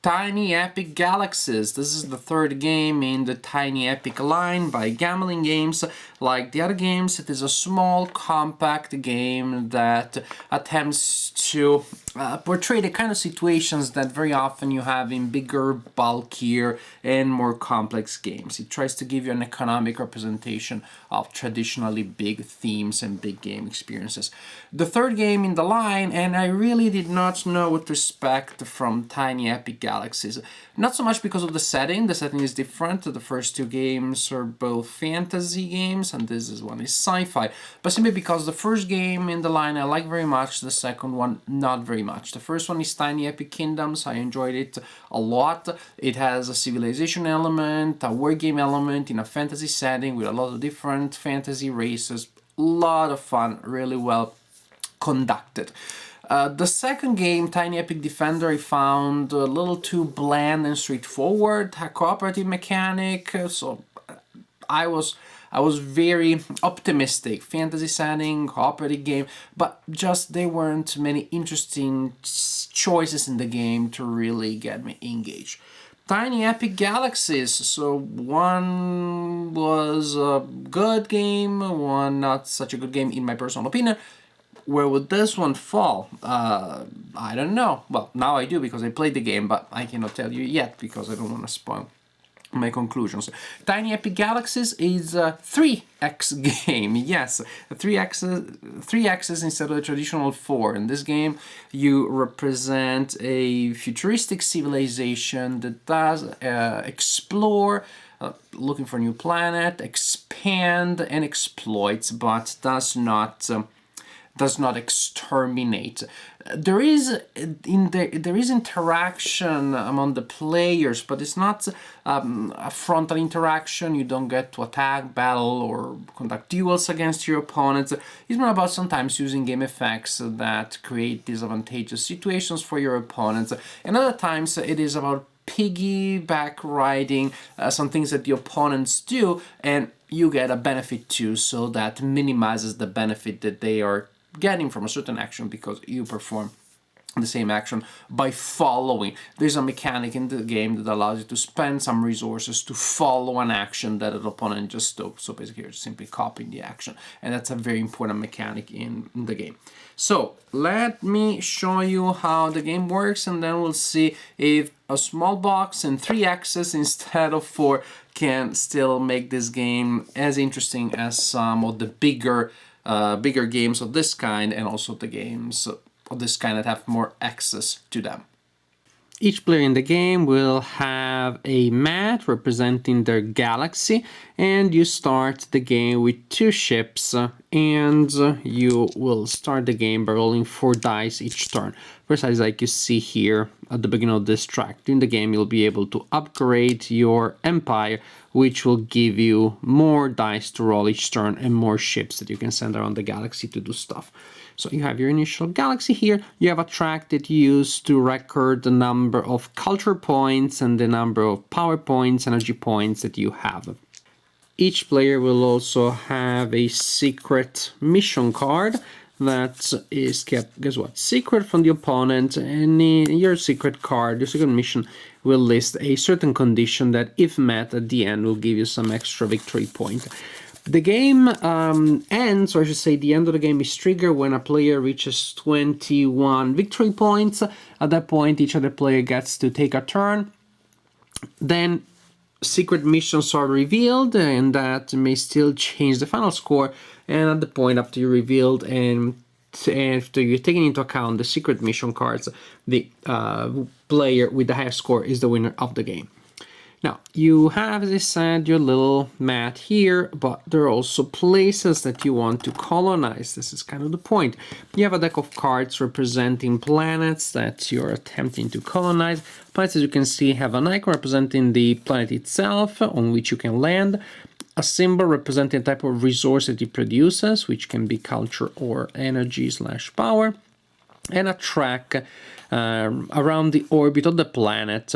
Tiny Epic Galaxies. This is the third game in the Tiny Epic line by Gambling Games. Like the other games, it is a small, compact game that attempts to portray the kind of situations that very often you have in bigger, bulkier, and more complex games. It tries to give you an economic representation of traditionally big themes and big game experiences. The third game in the line, and I really did not know what to expect from Tiny Epic Galaxies. Not so much because of the setting is different. The first two games are both fantasy games, and this one is sci-fi, but simply because the first game in the line I like very much, the second one not very much. The first one is Tiny Epic Kingdoms. I enjoyed it a lot. It has a civilization element, a war game element in a fantasy setting with a lot of different fantasy races. A lot of fun, really well conducted. The second game, Tiny Epic Defender, I found a little too bland and straightforward, a cooperative mechanic, so I was very optimistic. Fantasy setting, cooperative game, but just there weren't many interesting choices in the game to really get me engaged. Tiny Epic Galaxies, so one was a good game, one not such a good game in my personal opinion. Where would this one fall? I don't know. Well, now I do because I played the game, but I cannot tell you yet because I don't want to spoil my conclusions. Tiny Epic Galaxies is a 3x game. Yes, 3x's instead of the traditional 4. In this game, you represent a futuristic civilization that does explore, looking for a new planet, expand and exploits, but does not exterminate. There is interaction among the players, but it's not a frontal interaction. You don't get to attack, battle, or conduct duels against your opponents. It's more about sometimes using game effects that create disadvantageous situations for your opponents, and other times it is about piggyback riding some things that the opponents do, and you get a benefit too, so that minimizes the benefit that they are getting from a certain action because you perform the same action by following. There's a mechanic in the game that allows you to spend some resources to follow an action that an opponent just took. So basically you're simply copying the action, and that's a very important mechanic in the game. So let me show you how the game works, and then we'll see if a small box and 3x's instead of 4 can still make this game as interesting as some of the bigger games of this kind, and also the games of this kind that have more access to them. Each player in the game will have a mat representing their galaxy, and you start the game with 2 ships, and you will start the game by rolling 4 dice each turn. Precisely like you see here at the beginning of this track. During the game you'll be able to upgrade your empire, which will give you more dice to roll each turn and more ships that you can send around the galaxy to do stuff. So you have your initial galaxy here, you have a track that you use to record the number of culture points and the number of power points, energy points that you have. Each player will also have a secret mission card that is kept, guess what, secret from the opponent, and your secret card, your secret mission, will list a certain condition that, if met at the end, will give you some extra victory point. The game ends, or I should say the end of the game is triggered when a player reaches 21 victory points. At that point, each other player gets to take a turn. Then secret missions are revealed, and that may still change the final score. And at the point after you revealed and after you're taking into account the secret mission cards, the player with the highest score is the winner of the game. Now, you have, as I said, your little mat here, but there are also places that you want to colonize. This is kind of the point. You have a deck of cards representing planets that you're attempting to colonize. Planets, as you can see, have an icon representing the planet itself on which you can land, a symbol representing the type of resource that it produces, which can be culture or energy/power, and a track around the orbit of the planet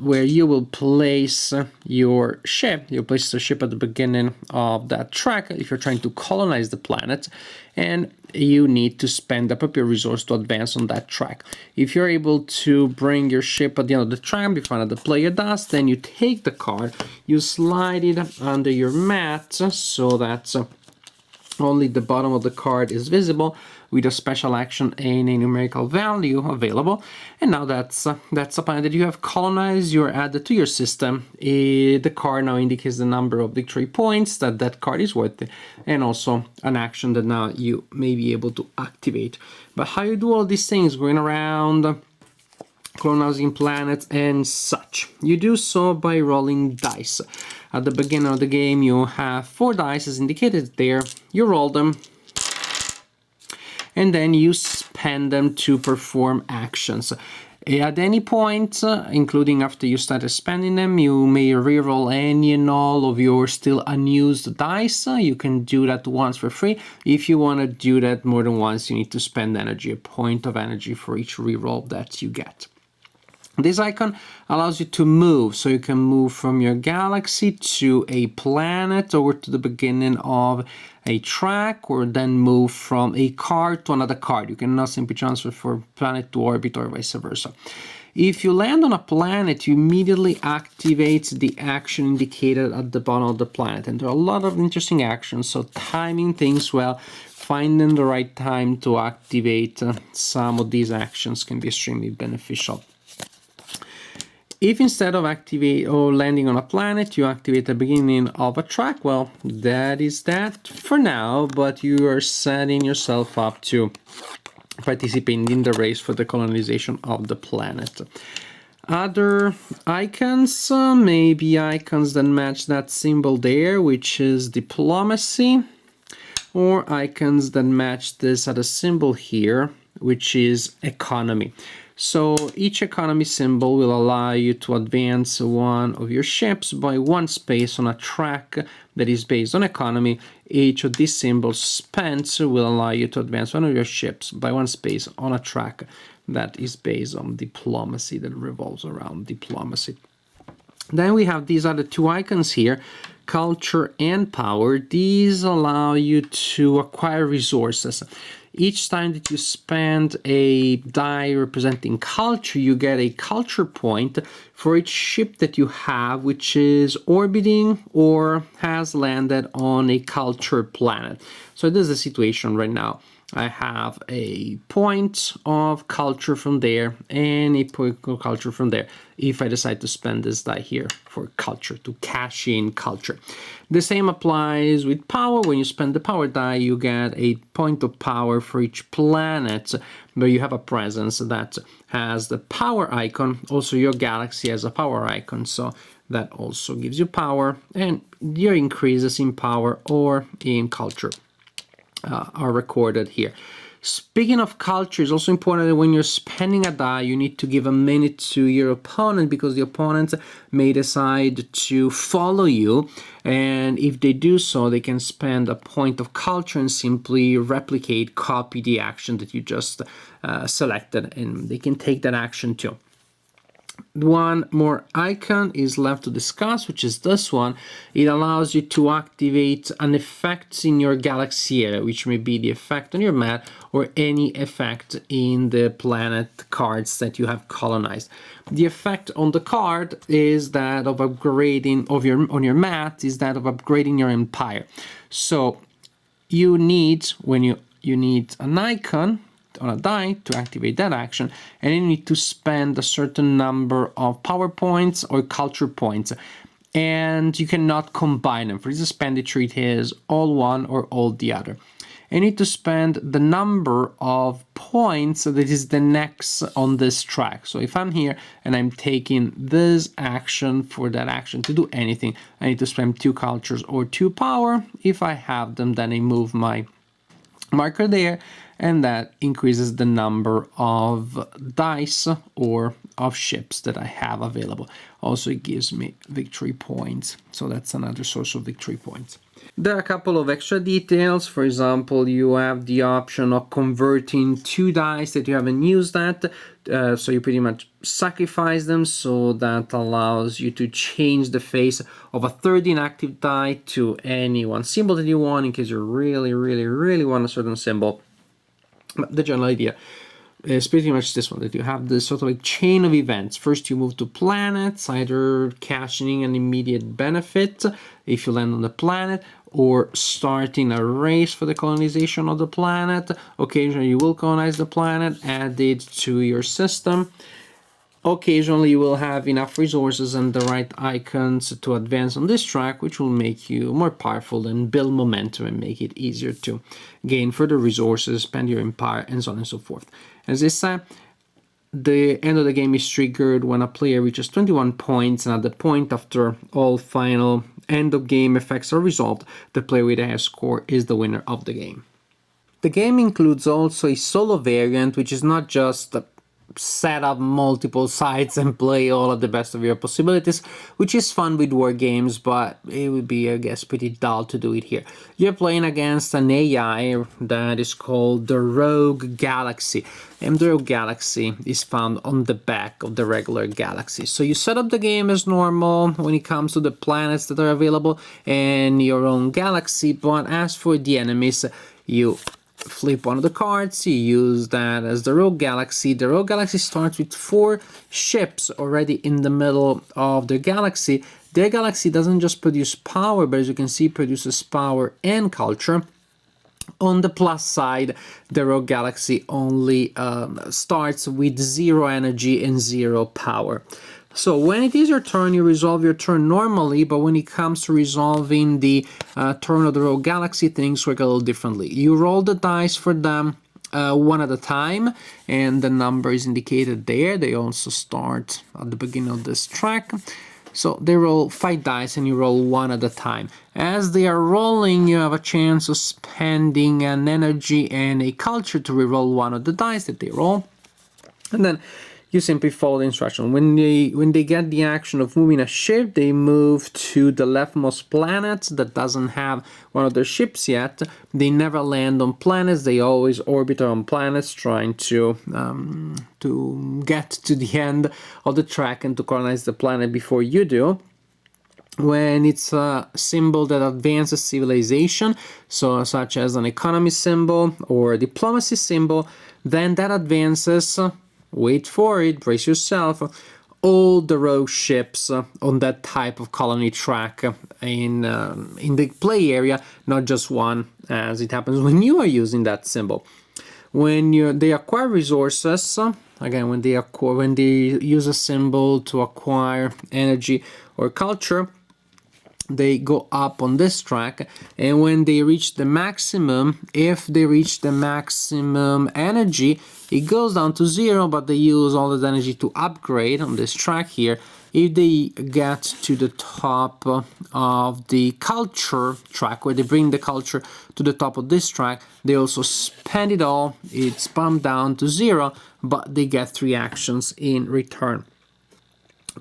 where you will place your ship. You'll place the ship at the beginning of that track if you're trying to colonize the planet, and you need to spend up your resource to advance on that track. If you're able to bring your ship at the end of the track before another player does, then you take the card, you slide it under your mat so that only the bottom of the card is visible with a special action and a numerical value available. And now that's a planet that you have colonized, you're added to your system. The card now indicates the number of victory points that that card is worth, and also an action that now you may be able to activate. But how you do all these things, going around, colonizing planets and such, you do so by rolling dice. At the beginning of the game, you have 4 dice as indicated there. You roll them, and then you spend them to perform actions. At any point, including after you started spending them, you may reroll any and all of your still unused dice. You can do that once for free. If you want to do that more than once, you need to spend energy, a point of energy for each reroll that you get. This icon allows you to move, so you can move from your galaxy to a planet or to the beginning of a track, or then move from a card to another card. You cannot simply transfer from planet to orbit or vice versa. If you land on a planet, you immediately activate the action indicated at the bottom of the planet. And there are a lot of interesting actions, so timing things well, finding the right time to activate some of these actions can be extremely beneficial. If instead of activate or landing on a planet, you activate the beginning of a track, well, that is that for now, but you are setting yourself up to participate in the race for the colonization of the planet. Other icons, maybe icons that match that symbol there, which is diplomacy, or icons that match this other symbol here, which is economy. So each economy symbol will allow you to advance one of your ships by 1 space on a track that is based on economy. Each of these symbols spent will allow you to advance one of your ships by 1 space on a track that is based on diplomacy, that revolves around diplomacy. Then we have these other 2 icons here, culture and power. These allow you to acquire resources. Each time that you spend a die representing culture, you get a culture point for each ship that you have, which is orbiting or has landed on a culture planet. So this is the situation right now. I have a point of culture from there and a point of culture from there if I decide to spend this die here for culture, to cash in culture. The same applies with power. When you spend the power die, you get a point of power for each planet where you have a presence that has the power icon. Also, your galaxy has a power icon, so that also gives you power, and your increases in power or in culture are recorded here. Speaking of culture, it's also important that when you're spending a die, you need to give a minute to your opponent, because the opponent may decide to follow you, and if they do so, they can spend a point of culture and simply replicate, copy the action that you just selected, and they can take that action too. One more icon is left to discuss, which is this one. It allows you to activate an effect in your galaxy area, which may be the effect on your map or any effect in the planet cards that you have colonized. The effect on the card is that of upgrading on your map is that of upgrading your empire. So you need, when you need an icon on a die to activate that action, and you need to spend a certain number of power points or culture points, and you cannot combine them. For this expenditure, it is all one or all the other. You need to spend the number of points that is the next on this track. So if I'm here and I'm taking this action for that action to do anything, I need to spend 2 cultures or 2 power. If I have them, then I move my marker there, and that increases the number of dice or of ships that I have available. Also, it gives me victory points, so that's another source of victory points. There are a couple of extra details. For example, you have the option of converting 2 dice that you haven't used that. So you pretty much sacrifice them, so that allows you to change the face of a third inactive die to any one symbol that you want in case you really want a certain symbol. But the general idea is pretty much this one, that you have this sort of like chain of events. First you move to planets, either cashing an immediate benefit if you land on the planet, or starting a race for the colonization of the planet. Occasionally you will colonize the planet, add it to your system. Occasionally you will have enough resources and the right icons to advance on this track, which will make you more powerful and build momentum and make it easier to gain further resources, expand your empire, and so on and so forth. As I said, the end of the game is triggered when a player reaches 21 points, and at the point after all final end of game effects are resolved, the player with the highest score is the winner of the game. The game includes also a solo variant, which is not just set up multiple sides and play all at the best of your possibilities, which is fun with war games, but it would be, I guess, pretty dull to do it here. You're playing against an AI that is called the Rogue Galaxy, and the Rogue Galaxy is found on the back of the regular Galaxy. So you set up the game as normal when it comes to the planets that are available and your own galaxy, but as for the enemies, you flip one of the cards, you use that as the Rogue Galaxy. The Rogue Galaxy starts with 4 ships already in the middle of the galaxy. Their galaxy doesn't just produce power, but as you can see, produces power and culture. On the plus side, the Rogue Galaxy only starts with 0 energy and 0 power. So when it is your turn, you resolve your turn normally, but when it comes to resolving the turn of the Rogue Galaxy, things work a little differently. You roll the dice for them one at a time, and the number is indicated there. They also start at the beginning of this track. So they roll 5 dice and you roll one at a time. As they are rolling, you have a chance of spending an energy and a culture to reroll one of the dice that they roll. And then you simply follow the instruction. When they get the action of moving a ship, they move to the leftmost planet that doesn't have one of their ships yet. They never land on planets. They always orbit around planets, trying to get to the end of the track and to colonize the planet before you do. When it's a symbol that advances civilization, so such as an economy symbol or a diplomacy symbol, then that advances, wait for it, brace yourself, all the rogue ships on that type of colony track in the play area, not just one, as it happens when you are using that symbol. When they acquire resources, again, when they use a symbol to acquire energy or culture, they go up on this track, and when they reach the maximum, if they reach the maximum energy, it goes down to 0, but they use all the energy to upgrade on this track here. If they get to the top of the culture track, where they bring the culture to the top of this track, they also spend it all. It's bumped down to 0, but they get 3 actions in return.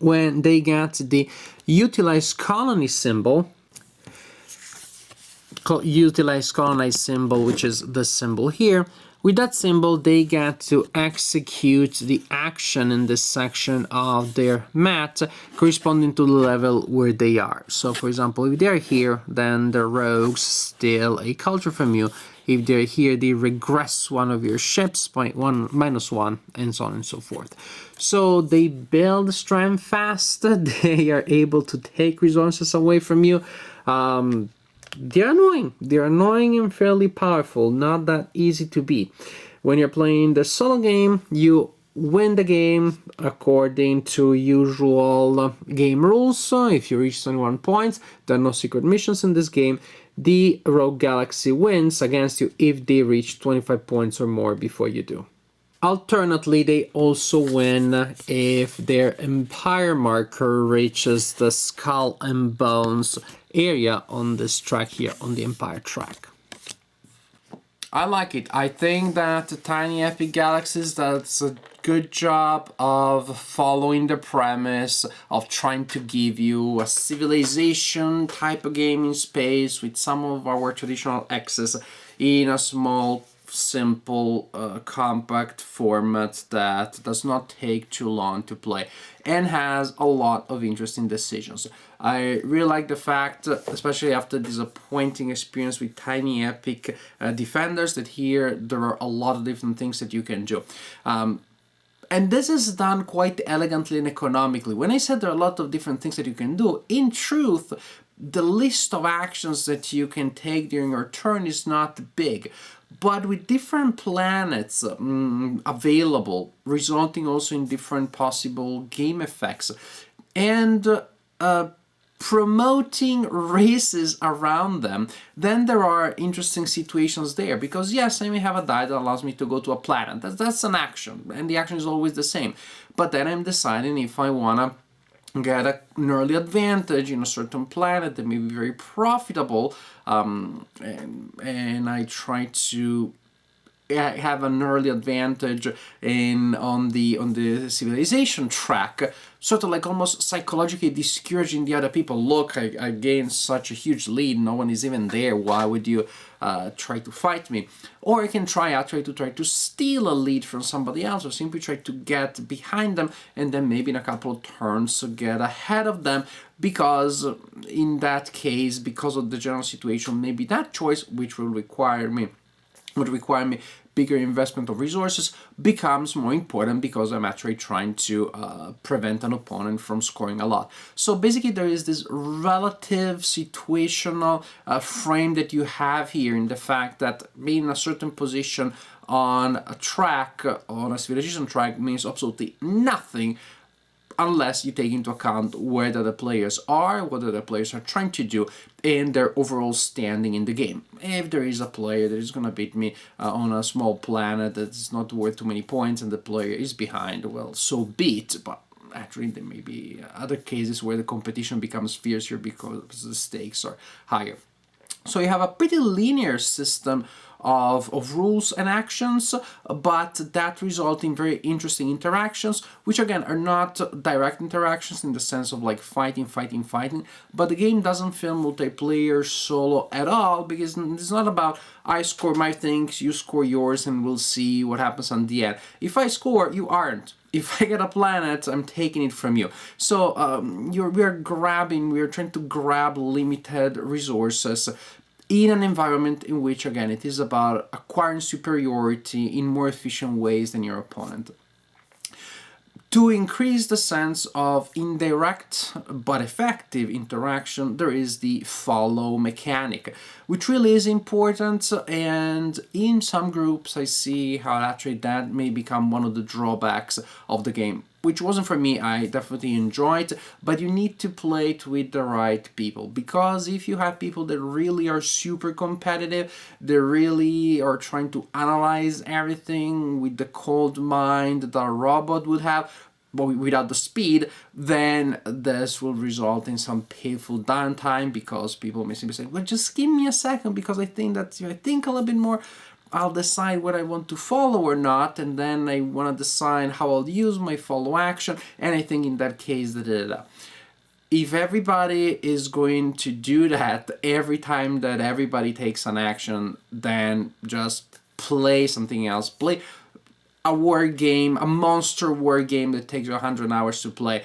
When they get the utilize colony symbol, utilize colonize symbol, which is the symbol here, with that symbol they get to execute the action in this section of their mat corresponding to the level where they are. So for example, if they're here, then the rogues steal a culture from you. If they're here, they regress one of your ships by -1, and so on and so forth. So they build strength fast, they are able to take resources away from you. They're annoying. They're annoying and fairly powerful, not that easy to beat. When you're playing the solo game, you win the game according to usual game rules. So if you reach 21 points, there are no secret missions in this game. The Rogue Galaxy wins against you if they reach 25 points or more before you do. Alternately, they also win if their Empire marker reaches the Skull and Bones area on this track here, on the Empire track. I like it. I think that the Tiny Epic Galaxies does a good job of following the premise of trying to give you a civilization type of game in space with some of our traditional access in a small, simple, compact format that does not take too long to play and has a lot of interesting decisions. I really like the fact, especially after disappointing experience with Tiny Epic Defenders, that here there are a lot of different things that you can do. And this is done quite elegantly and economically. When I said there are a lot of different things that you can do, in truth, the list of actions that you can take during your turn is not big. But with different planets available, resulting also in different possible game effects, and promoting races around them, then there are interesting situations there. Because yes, I may have a die that allows me to go to a planet. That's an action, and the action is always the same. But then I'm deciding if I want to get an early advantage in a certain planet that may be very profitable, and I try to have an early advantage on the civilization track, sort of like almost psychologically discouraging the other people. Look, I gained such a huge lead, no one is even there, why would you try to fight me? Or I can try to steal a lead from somebody else, or simply try to get behind them and then maybe in a couple of turns get ahead of them, because in that case, because of the general situation, maybe that choice, which would require me bigger investment of resources, becomes more important because I'm actually trying to prevent an opponent from scoring a lot. So basically there is this relative situational frame that you have here, in the fact that being in a certain position on a track, on a civilization track, means absolutely nothing unless you take into account where the other players are, what the other players are trying to do, and their overall standing in the game. If there is a player that is going to beat me on a small planet that's not worth too many points and the player is behind, well, so be it. But actually there may be other cases where the competition becomes fiercer because the stakes are higher. So you have a pretty linear system of rules and actions, but that result in very interesting interactions, which again are not direct interactions in the sense of like fighting, but the game doesn't feel multiplayer solo at all, because it's not about I score my things, you score yours, and we'll see what happens on the end. If I score, you aren't. If I get a planet, I'm taking it from you. So we're trying to grab limited resources in an environment in which, again, it is about acquiring superiority in more efficient ways than your opponent. To increase the sense of indirect but effective interaction, there is the follow mechanic, which really is important, and in some groups I see how actually that may become one of the drawbacks of the game, which wasn't for me. I definitely enjoyed, but you need to play it with the right people, because if you have people that really are super competitive, they really are trying to analyze everything with the cold mind that a robot would have, but without the speed, then this will result in some painful downtime, because people may simply say, well, just give me a second, because I think that if I think a little bit more, I'll decide what I want to follow or not, and then I want to decide how I'll use my follow action, and I think in that case, If everybody is going to do that every time that everybody takes an action, then just play something else. Play a war game, a monster war game that takes you 100 hours to play,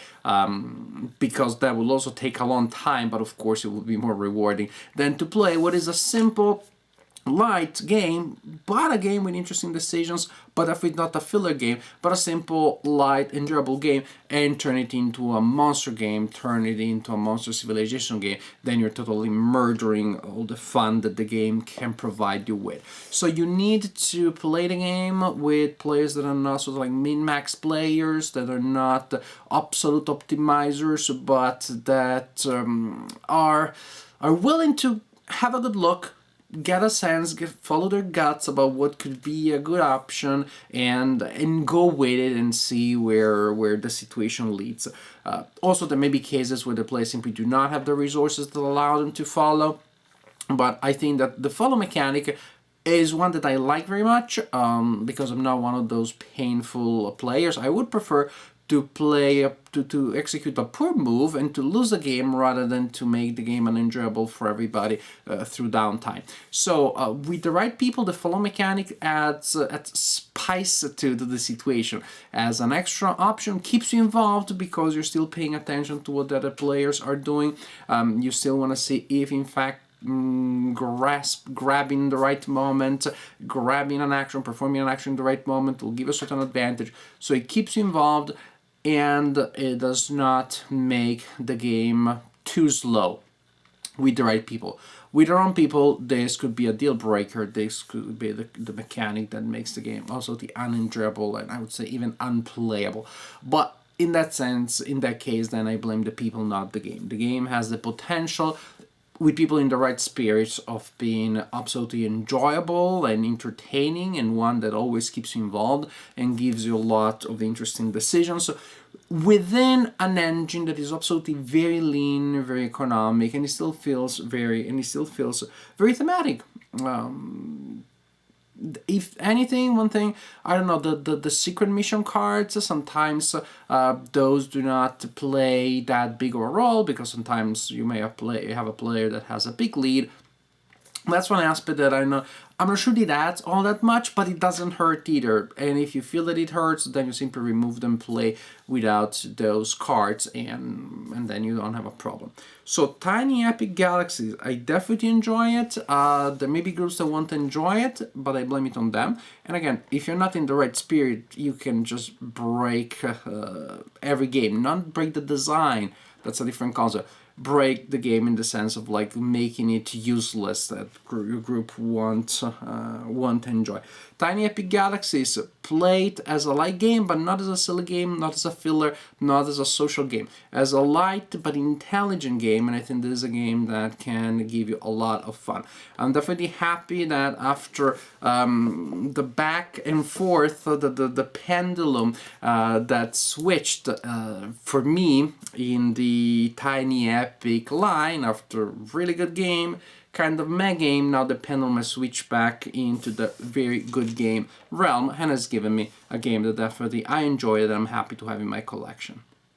because that will also take a long time, but of course it will be more rewarding than to play what is a simple, light game, but a game with interesting decisions, but if it's not a filler game, but a simple, light, enjoyable game, and turn it into a monster game, turn it into a monster civilization game, then you're totally murdering all the fun that the game can provide you with. So you need to play the game with players that are not sort of like min-max players, that are not absolute optimizers, but that are willing to have a good look, get a sense, follow their guts about what could be a good option, and go with it and see where the situation leads. Also, there may be cases where the players simply do not have the resources that allow them to follow, but I think that the follow mechanic is one that I like very much, because I'm not one of those painful players. I would prefer to play to execute a poor move and to lose a game rather than to make the game unenjoyable for everybody through downtime. So with the right people, the follow mechanic adds spice to the situation. As an extra option, keeps you involved because you're still paying attention to what the other players are doing. You still want to see if in fact grabbing the right moment, grabbing an action, performing an action in the right moment will give a certain advantage. So it keeps you involved, and it does not make the game too slow with the right people. With the wrong people, this could be a deal breaker. This could be the mechanic that makes the game also the unenjoyable, and I would say even unplayable. But in that sense, in that case, then I blame the people, not the game. The game has the potential, with people in the right spirits, of being absolutely enjoyable and entertaining, and one that always keeps you involved and gives you a lot of interesting decisions. So within an engine that is absolutely very lean, very economic, and it still feels very thematic. If anything, one thing, I don't know, the secret mission cards, sometimes those do not play that big of a role, because sometimes you may have a player that has a big lead. That's one aspect that I'm not sure it adds all that much, but it doesn't hurt either. And if you feel that it hurts, then you simply remove them, play without those cards, and then you don't have a problem. So Tiny Epic Galaxies, I definitely enjoy it. There may be groups that won't enjoy it, but I blame it on them. And again, if you're not in the right spirit, you can just break every game, not break the design. That's a different concept. Break the game in the sense of like making it useless, that your group won't enjoy. Tiny Epic Galaxies, played as a light game, but not as a silly game, not as a filler, not as a social game, as a light but intelligent game, and I think this is a game that can give you a lot of fun. I'm definitely happy that after the back and forth, the pendulum that switched for me in the Tiny Epic line, after really good game, kind of meh game, now the pendulum has switched back into the very good game realm and has given me a game that definitely I enjoy, that I'm happy to have in my collection.